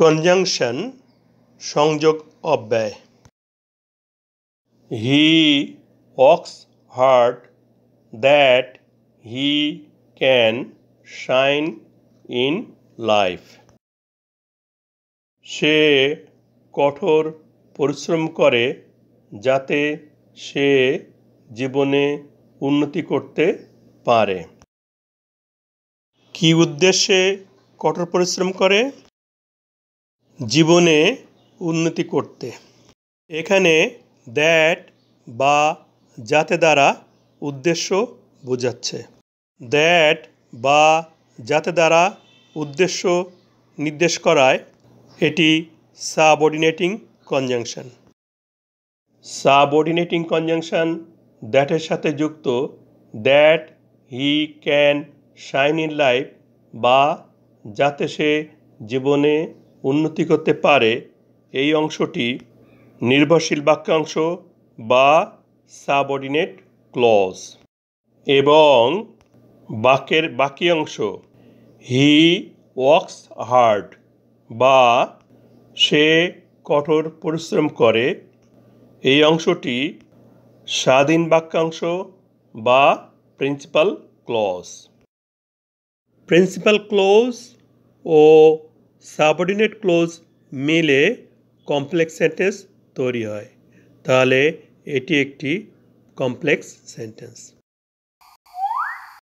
Conjunction সংযোগ অব্যয়। He works hard that he can shine in life. সে কঠোর পরিশ্রম করে যাতে সে জীবনে উন্নতি করতে পারে। কী উদ্দেশ্যে কঠোর পরিশ্রম করে? জীবনে উন্নতি করতে। এখানে দ্যাট বা যাতে দ্বারা উদ্দেশ্য বোঝাচ্ছে। দ্যাট বা যাতে দ্বারা উদ্দেশ্য নির্দেশ করায় এটি সাবঅর্ডিনেটিং কনজাংশন। সাবঅর্ডিনেটিং কনজাংশন দ্যাটের সাথে যুক্ত that he can shine in life বা যাতে সে জীবনে উন্নতি করতে পারে এই অংশটি নির্ভরশীল বাক্যাংশ বা সাবঅর্ডিনেট ক্লজ। এবং বাক্যের বাকি অংশ হি ওয়ার্কস হার্ড বা সে কঠোর পরিশ্রম করে এই অংশটি স্বাধীন বাক্যাংশ বা প্রিন্সিপাল ক্লজ। প্রিন্সিপাল ক্লজ ও সাবঅর্ডিনেট ক্লজ মিলে কমপ্লেক্স সেন্টেন্স তৈরি হয়। তাহলে এটি একটি কমপ্লেক্স সেন্টেন্স।